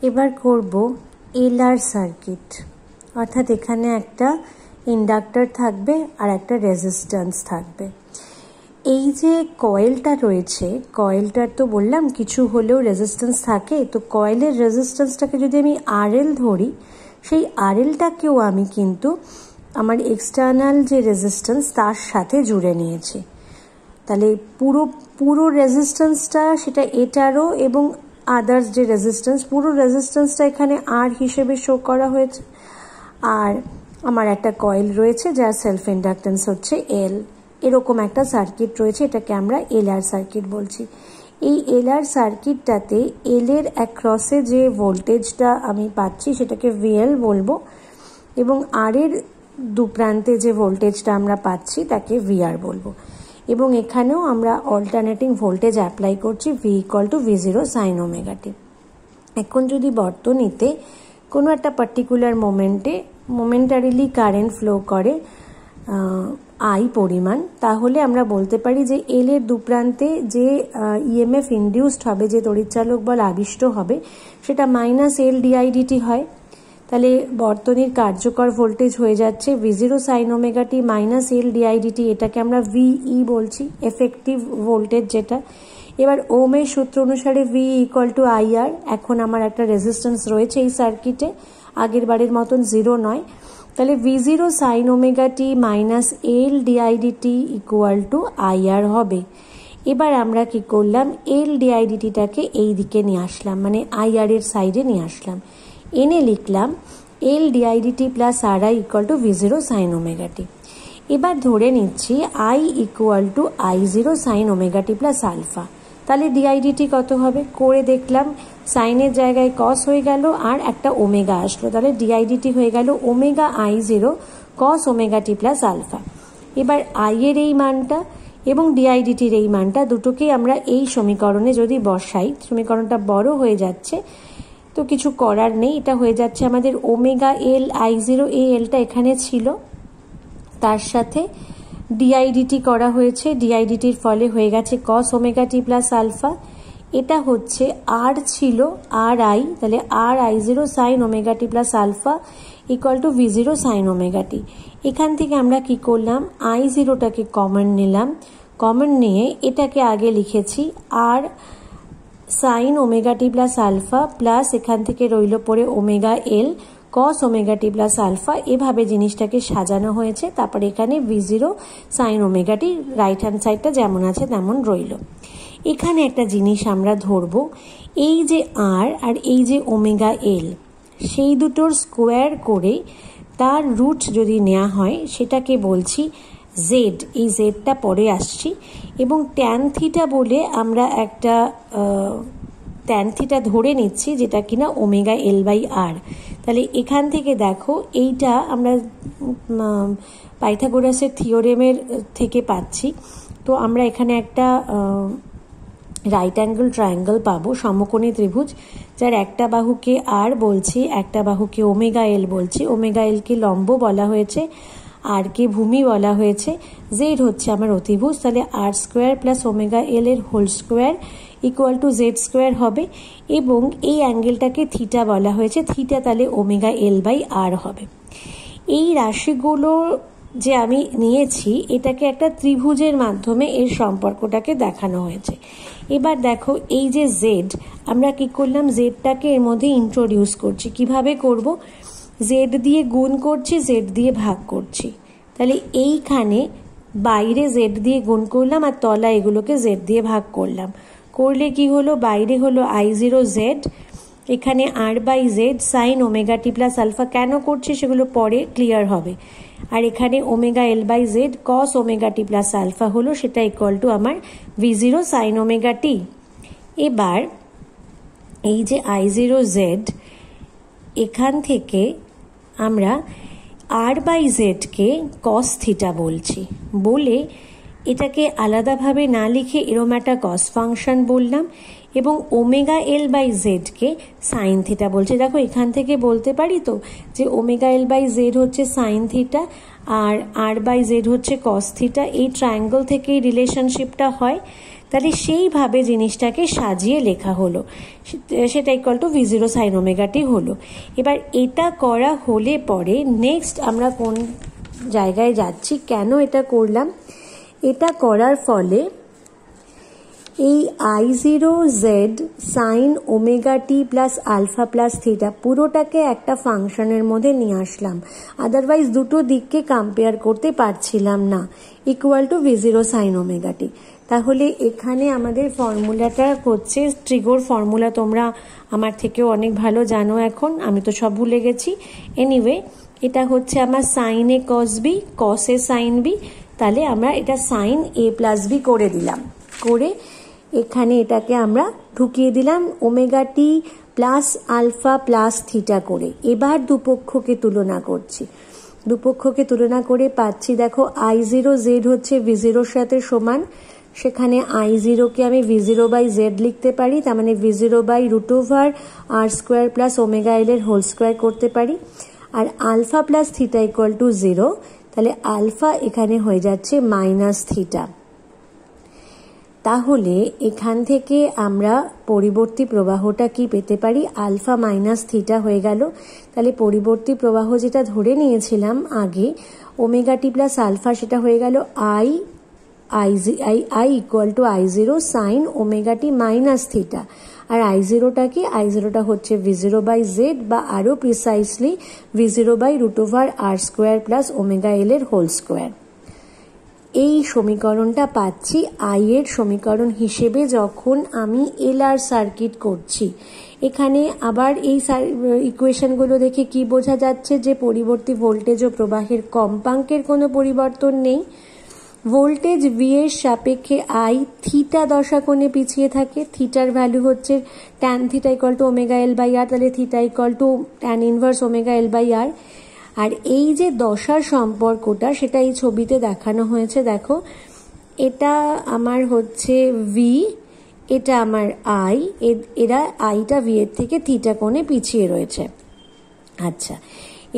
এবার করব LR circuit, অর্থাৎ এখানে একটা ইন্ডাক্টর থাকবে আর একটা রেজিস্ট্যান্স থাকবে। এই যে কয়েলটা রয়েছে, কয়েলটার তো বললাম কিছু হলেও রেজিস্ট্যান্স থাকে, তো কয়েলের রেজিস্ট্যান্সটাকে যদি আমি আরএল ধরি, সেই আরএলটাকেও আমি কিন্তু আমার এক্সটার্নাল যে রেজিস্ট্যান্স তার সাথে জুড়ে নিয়েছি। তাহলে পুরো রেজিস্ট্যান্সটা সেটা এটারও এবং আদার্স যে রেজিস্ট্যান্স, পুরো রেজিস্ট্যান্সটা এখানে আর হিসেবে শো করা হয়েছে। আর আমার একটা কয়েল রয়েছে যার সেলফ ইন্ডাক্টেন্স হচ্ছে এল। এরকম একটা সার্কিট রয়েছে, এটাকে আমরা এলআর সার্কিট বলছি। এই এলআর সার্কিটটাতে এল এর অ্যাক্রসে যে ভোল্টেজটা আমি পাচ্ছি সেটাকে ভিএল বলবো, এবং আর এর দু প্রান্তে যে ভোল্টেজটা আমরা পাচ্ছি তাকে ভিআর বলবো। এবং এখানেও আমরা অল্টারনেটিং ভোল্টেজ অ্যাপ্লাই করছি, V equal to V0 sine omega t. এখন যদি বর্তনীতে কোনো একটা পার্টিকুলার মোমেন্টারিলি কারেন্ট ফ্লো করে আই পরিমাণ, তাহলে আমরা বলতে পারি যে এল এর দুপ্রান্তে যে ইএমএফ ইনডিউসড হবে, যে তড়িৎচালক বল আবিষ্ট হবে, সেটা -L dIdt হয়। তাহলে বর্তনীর কার্যকর ভোল্টেজ হয়ে যাচ্ছে V0 সাইন ওমেগা টি -L dIdt, এটাকে আমরা VE বলছি, এফেক্টিভ ভোল্টেজ যেটা। এবার ওমের সূত্র অনুসারে V ইকুয়াল টু IR। এখন আমার একটা রেজিস্ট্যান্স রয়েছে এই সার্কিটে, আগের বারের মতন 0 নয়। তাহলে V0 sine omega T -L dIdt equal to IR হবে। এবার আমরা কি করলাম, L dIdtটাকে এই দিকে নিয়ে আসলাম, মানে IR এর সাইডে নিয়ে আসলাম, এনে লিখলাম L dIdt plus RI equal to V0 sine omega t. এবার ধরে নিচ্ছি I equal to I0 sine omega t plus alpha. তাহলে dIdt কত হবে করে দেখলাম, সাইনের জায়গায় কস হয়ে গেল আর একটা ওমেগা আসলো, তাহলে dIdt হয়ে গেল ওমেগা I0 কস ওমেগা টি প্লাস আলফা। এবার I এর এই মানটা এবং dIdt-র এই মানটা দুটোকেই আমরা এই সমীকরণে যদি বসাই, সমীকরণটা বড় হয়ে যাচ্ছে, তো কিছু করার নেই, এটা হয়ে যাচ্ছে আমাদের ওমেগা এল I0, এই এলটা এখানে ছিল, তার সাথে dIdt করা হয়েছে, dIdt-র ফলে হয়ে গেছে cos omega t plus alpha. এটা হচ্ছে আর ছিল RI, তাহলে RI0 sine omega t plus alpha equal to V0 sine omega t. এখান থেকে আমরা কি করলাম, I0টাকে কমন নিলাম, কমন নিয়ে এটাকে আগে লিখেছি আর sign omega t plus alpha plus এখান থেকে রইল পরে ওমেগা এল কস ওমেগা টি প্লাস আলফা। এভাবে জিনিসটাকে সাজানো হয়েছে। তারপরে এখানে V0 সাইন ওমেগা টি, রাইট হ্যান্ড সাইডটা যেমন আছে তেমন রইল। এখানে একটা জিনিস আমরা ধরব, এই যে আর আর এই যে ওমেগা এল, সেই দুটোর স্কোয়ার করে তার রুট যদি নেওয়া হয় সেটাকে বলছি জেড। এই জেডটা পরে আসছি, এবং ট্যান থিটা বলে আমরা একটা ট্যান থিটা ধরে নিচ্ছি, যেটা কিনা ওমেগা এল বাই আর। তাহলে এখান থেকে দেখো, এইটা আমরা পাইথাগোরাসের থিওরেমের থেকে পাচ্ছি। তো আমরা এখানে একটা রাইট অ্যাঙ্গেল ট্রায়াঙ্গেল পাবো, সমকোণী ত্রিভুজ, যার একটা বাহুকে আর বলছি, একটা বাহুকে ওমেগা এল বলছি। ওমেগা এলকে লম্ব বলা হয়েছে, আর কে ভূমি বলা হয়েছে, জেড হচ্ছে আমার অতিভুজ। তাহলে R square plus omega L এর whole square equal to Z square হবে, এবং এই অ্যাঙ্গেলটাকে থিটা বলা হয়েছে, থিটা তাহলে ওমেগা এল বাই আর হবে। এই রাশিগুলো যে আমি নিয়েছি, এটাকে একটা ত্রিভুজের মাধ্যমে এর সম্পর্কটাকে দেখানো হয়েছে। এবার দেখো, এই যে জেড, আমরা কি করলাম, জেডটাকে এর মধ্যে ইন্ট্রোডিউস করছি। কিভাবে করব, জেড দিয়ে গুণ করছি, জেড দিয়ে ভাগ করছি। তাহলে এইখানে বাইরে জেড দিয়ে গুণ করলাম আর তলা এগুলোকে জেড দিয়ে ভাগ করলাম। করলে কি হলো, বাইরে হলো I0 জেড, এখানে R by Z sine omega t plus alpha. কেন করছি সেগুলো পরে ক্লিয়ার হবে। আর এখানে omega L by Z cos omega t plus alpha হলো, সেটা ইকুয়াল টু আমার V0 সাইন ওমেগা টি। এবার এই যে I0 জেড, এখান থেকে আমরা আর বাই জেডকে কস থিটা বলছি, বলে এটাকে আলাদাভাবে না লিখে এরম একটা কস ফাংশন বললাম, এবং ওমেগা এল বাই জেডকে সাইন থিটা বলছি। দেখো, এখান থেকে বলতে পারি তো যে ওমেগা এল বাই জেড হচ্ছে সাইন থিটা আর আর বাই জেড হচ্ছে কস থিটা। এই ট্রায়াঙ্গেল থেকে রিলেশনশিপটা হয়। তাহলে সেইভাবে জিনিসটাকে সাজিয়ে লেখা হলো, সেটা equal to v0 sin omega t হলো। এবার এটা করা হলে পরে নেক্সট আমরা কোন জায়গায় যাচ্ছি, কেন এটা করলাম, এটা করার ফলে এই I0 z sign omega t plus alpha plus theta পুরোটাকে একটা ফাংশনের মধ্যে নিয়ে আসলাম, আদারওয়াইজ দুটো দিককে কম্পেয়ার করতে পারছিলাম না, equal to v0 sine omega t. তাহলে এখানে আমাদের ফর্মুলাটা হচ্ছে ট্রিগোর ফর্মুলা, তোমরা আমার থেকেও অনেক ভালো জানো, এখন আমি তো সব ভুলে গেছি। এনিওয়ে এটা হচ্ছে আমার সাইন এ কস বি, কস এ সাইন বি, তাহলে আমরা এটা সাইন এ প্লাস বি করে দিলাম, করে এখানে এটাকে আমরা ঢুকিয়ে দিলাম omega t plus alpha plus theta করে। এবার দুপক্ষকে তুলনা করছি, দুপক্ষকে তুলনা করে পাচ্ছি দেখো I0 z হচ্ছে v0 সাথে সমান, সেখানে I0 কে আমি v0 বাই z লিখতে পারি, তার মানে v0 by root over R square plus omega L এর হোল স্কোয়ার করতে পারি। আর alpha plus theta equal to 0, তাহলে আলফা এখানে হয়ে যাচ্ছে মাইনাস থিটা। তাহলে এখান থেকে আমরা পরিবর্তী প্রবাহটা কি পেতে পারি, আলফা মাইনাস থিটা হয়ে গেল। তাহলে পরিবর্তী প্রবাহ যেটা ধরে নিয়েছিলাম আগে ওমেগা টি প্লাস আলফা, সেটা হয়ে গেল I equal to I0 sine omega t minus theta. আর I0টা কি, I0টা হচ্ছে v0 বাই z, বা আরো precisely v0 by root over R square plus omega L এর হোল স্কোয়ার। এই সমীকরণটা পাচ্ছি আই এর সমীকরণ হিসেবে যখন আমি এলআর সার্কিট করছি। এখানে আবার এই ইকুয়েশনগুলো দেখে কি বোঝা যাচ্ছে যে পরিবর্তী ভোল্টেজ ও প্রবাহের কম্পাঙ্কের কোনো পরিবর্তন নেই। ভোল্টেজ ভি এর সাপেক্ষে আই থিটা দশাকোণে পিছিয়ে থাকে, থিটার ভ্যালু হচ্ছে tan theta equal to omega L by R, তাহলে theta equal to tan inverse omega L by R. আর এই যে দশার সম্পর্কটা সেটা এই ছবিতে দেখানো হয়েছে, দেখো এটা আমার হচ্ছে ভি, এটা আমার আই, এরা আইটা ভি এর থেকে থিটা কোণে পিছিয়ে রয়েছে। আচ্ছা,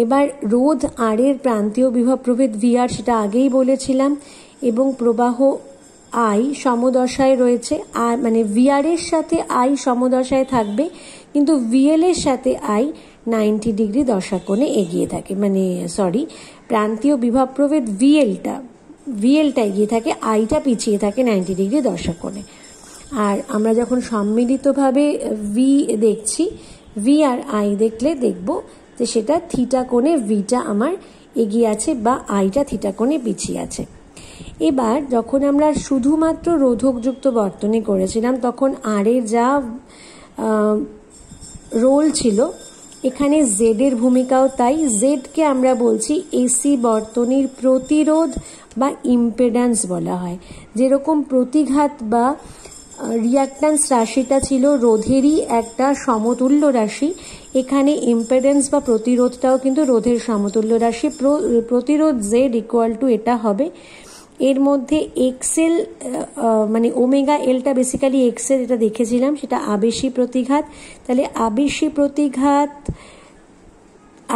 এবার রোধ আর এর প্রান্তীয় বিভব প্রভেদ ভি আর, সেটা আগেই বলেছিলাম, এবং প্রবাহ আই সমদশায় রয়েছে, আর মানে ভি আর এর সাথে আই সমদশায় থাকবে, কিন্তু ভিএল এর সাথে আই 90 ডিগ্রি দশাকোণে এগিয়ে থাকে, মানে সরি প্রান্তীয় বিভব প্রভেদ ভিএলটা এগিয়ে থাকে, আইটা পিছিয়ে থাকে 90 ডিগ্রি দশাকোণে। আর আমরা যখন সম্মিলিতভাবে ভি দেখছি, ভি আর আই দেখলে দেখব যে সেটা থিটা কোণে ভিটা আমার এগিয়ে আছে বা আইটা থিটা কোণে পিছিয়ে আছে। এবার যখন আমরা শুধুমাত্র রোধকযুক্ত বর্তনী করেছিলাম তখন আর এর যা রোল ছিল, এখানে জেড এর ভূমিকাও তাই। জেডকে আমরা বলছি এসি বর্তনীর প্রতিরোধ বা ইম্পেডেন্স বলা হয়। যেরকম প্রতিঘাত বা রিয়াক্ট্যান্স রাশিটা ছিল রোধেরই একটা সমতুল্য রাশি, এখানে ইম্পেডেন্স বা প্রতিরোধটাও কিন্তু রোধের সমতুল্য রাশি। প্রতিরোধ জেড ইকুয়াল টু এটা হবে, এর মধ্যে এক্সেল মানে ওমেগা এলটা বেসিক্যালি এক্সেল, এটা দেখেছিলাম, সেটা আবেশী প্রতিঘাত। তাহলে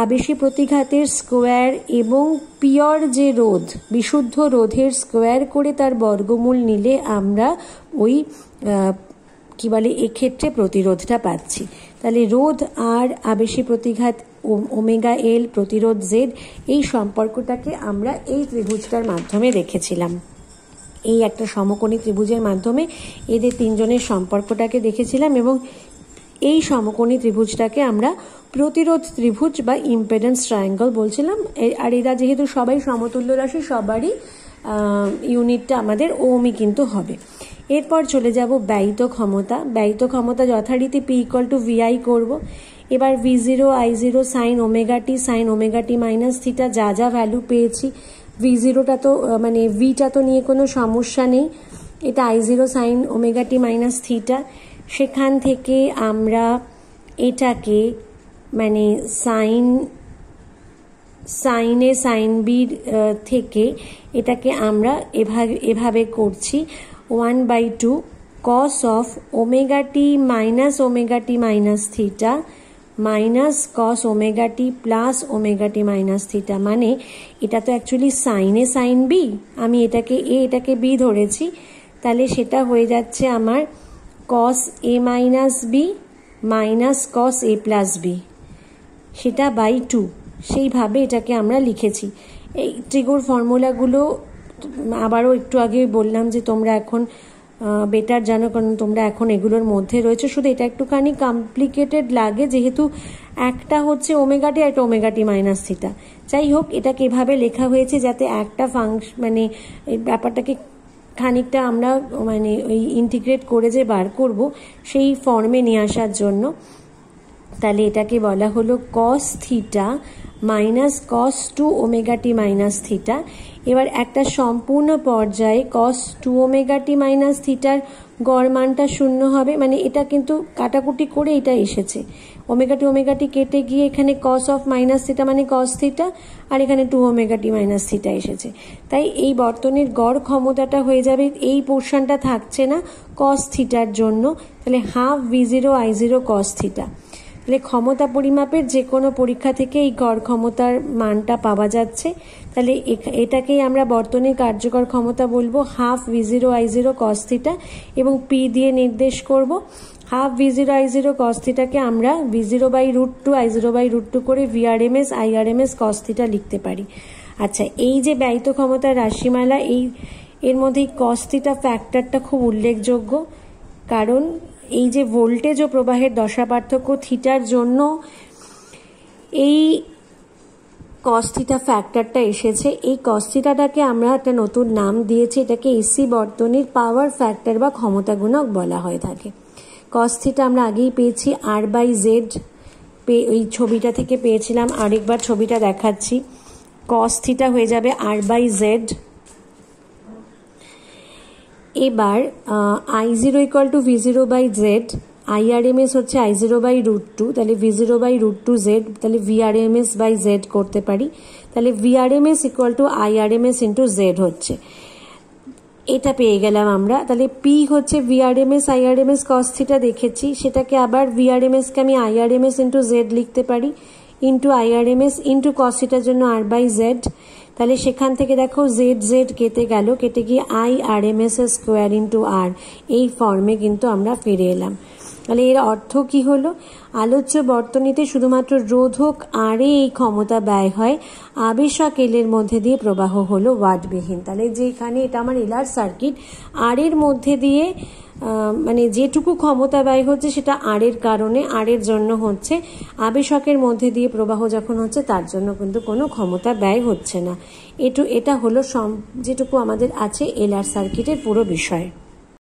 আবেশী প্রতিঘাতের স্কোয়ার এবং পিওর যে রোধ, বিশুদ্ধ রোধের স্কোয়ার করে তার বর্গমূল নিলে আমরা ওই কি বলে এক্ষেত্রে প্রতিরোধটা পাচ্ছি। তাহলে রোধ আর আবেশী প্রতিঘাত ওমেগা এল প্রতিরোধ জেড, এই সম্পর্কটাকে আমরা এই ত্রিভুজটার মাধ্যমে দেখেছিলাম। এই একটা সমকোণী ত্রিভুজের মাধ্যমে এদের তিনজনের সম্পর্কটাকে দেখেছিলাম, এবং এই সমকোণী ত্রিভুজটাকে আমরা প্রতিরোধ ত্রিভুজ বা ইম্পেডেন্স ট্রায়াঙ্গল বলছিলাম। আর এরা যেহেতু সবাই সমতুল্য রাশি, সবারই ইউনিটটা আমাদের ওমই কিন্তু হবে। এরপর চলে যাব ব্যয়িত ক্ষমতা। ব্যয়িত ক্ষমতা যথারীতি পি ইকুয়াল টু ভিআই করবো। এবার V0 I0 sine omega t minus theta যা যা ভ্যালু পেয়েছি, V0টা তো মানে ভিটা তো নিয়ে কোনো সমস্যা নেই, এটা I0 sine omega t minus theta. সেখান থেকে আমরা এটাকে মানে সাইনে সাইন বির থেকে এটাকে আমরা এভাবে করছি 1/2 cos of omega t minus theta minus cos omega t plus omega t minus theta. মানে এটা তো অ্যাকচুয়ালি সাইনে সাইন বি, আমি এটাকে বি ধরেছি, তাহলে সেটা হয়ে যাচ্ছে আমার cos a minus B minus cos a plus B, সেটা বাই 2। সেইভাবে এটাকে আমরা লিখেছি। এই ট্রিগোর ফর্মুলাগুলো আবারও একটু আগে বললাম যে তোমরা এখন বেটার জানো, কারণ তোমরা এখন এগুলোর মধ্যে রয়েছে। শুধু এটা একটুখানি কমপ্লিকেটেড লাগে যেহেতু একটা হচ্ছে ওমেগা টি আর একটা ওমেগা টি মাইনাস থিটা। যাই হোক, এটাকে এভাবে লেখা হয়েছে যাতে একটা মানে এই ব্যাপারটাকে খানিকটা আমরা মানে ওই ইন্টিগ্রেট করে যে বার করব সেই ফর্মে নিয়ে আসার জন্য। তাহলে এটাকে বলা হলো cos theta minus cos 2 omega t minus theta. এবার একটা সম্পূর্ণ পর্যায়ে cos 2 ওমেগা টি মাইনাস থিটার গড় মানটা 0 হবে, মানে এটা কিন্তু কাটাকুটি করে এটা এসেছে। ওমেগা টি কেটে গিয়ে এখানে cos অফ মাইনাস থিটা মানে cos থিটা, আর এখানে 2 ওমেগা টি মাইনাস থিটা এসেছে। তাই এই বর্তনীর গড় ক্ষমতাটা হয়ে যাবে, এই পোর্শনটা থাকছে না cos থিটার জন্য, তাহলে half v0 i0 cos theta. তাহলে ক্ষমতা পরিমাপের যে কোনো পরীক্ষা থেকে এই গড় ক্ষমতার মানটা পাওয়া যাচ্ছে। তাহলে এটাকেই আমরা বর্তনীর কার্যকর ক্ষমতা বলবো half v0 i0 cos theta, এবং p দিয়ে নির্দেশ করব। হাফ v0 i0 cos থিটাকে আমরা v0 বাই √2 i0 বাই √2 করে vrms irms cos থিটা লিখতে পারি। আচ্ছা, এই যে ব্যয়িত ক্ষমতার রাশিমালা, এর মধ্যে cos থিটা ফ্যাক্টরটা খুব উল্লেখযোগ্য, কারণ এই যে ভোল্টেজ ও প্রবাহের দশা পার্থক্য থিটার জন্য এই cos থিটা ফ্যাক্টরটা এসেছে। এই cos থিটাটাকে আমরা একটা নতুন নাম দিয়েছি, এটাকে এসি বর্তনীর পাওয়ার ফ্যাক্টর বা ক্ষমতা গুণক বলা হয়ে থাকে। cos থিটা আমরা আগেই পেয়েছি r বাই জেড, ওই ছবিটা থেকে পেয়েছিলাম, আরেকবার ছবিটা দেখাচ্ছি। cos থিটা হয়ে যাবে r বাই জেড। এবার I0 equal to V0 by Z, IRMS হচ্ছে I0 বাই √2, তাহলে V0 বাই √2 জেড, তাহলে VRMS বাই জেড করতে পারি। তাহলে VRMS equal to IRMS into Z হচ্ছে, এটা পেয়ে গেলাম আমরা। তাহলে P হচ্ছে VRMS IRMS cos থিটা দেখেছি, সেটাকে আবার VRMSকে আমি IRMS ইন্টু জেড লিখতে পারি, ইন্টু IRMS ইন্টু cos থিটার জন্য r বাই জেড। তাহলে সেখান থেকে দেখো জেড জেড কেটে গেল, কেটে গিয়ে IRMS স্কোয়ার ইন্টু আর, এই ফর্মে কিন্তু আমরা ফিরে এলাম। তাহলে এর অর্থ কি হলো? আলোচ্য বর্তনীতে শুধুমাত্র রোধক আরে এই ক্ষমতা ব্যয় হয়, আবেশক এলের মধ্যে দিয়ে প্রবাহ হলো ওয়াটবিহীন। তাহলে যেখানে এটা আমার এলআর সার্কিট, আর এর মধ্যে দিয়ে মানে যেটুকু ক্ষমতা ব্যয় হচ্ছে সেটা আর এর কারণে, আর এর জন্য হচ্ছে। আবেশকের মধ্যে দিয়ে প্রবাহ যখন হচ্ছে তার জন্য কিন্তু কোনো ক্ষমতা ব্যয় হচ্ছে না। এটা হলো যেটুকু আমাদের আছে এলআর সার্কিটের পুরো বিষয়।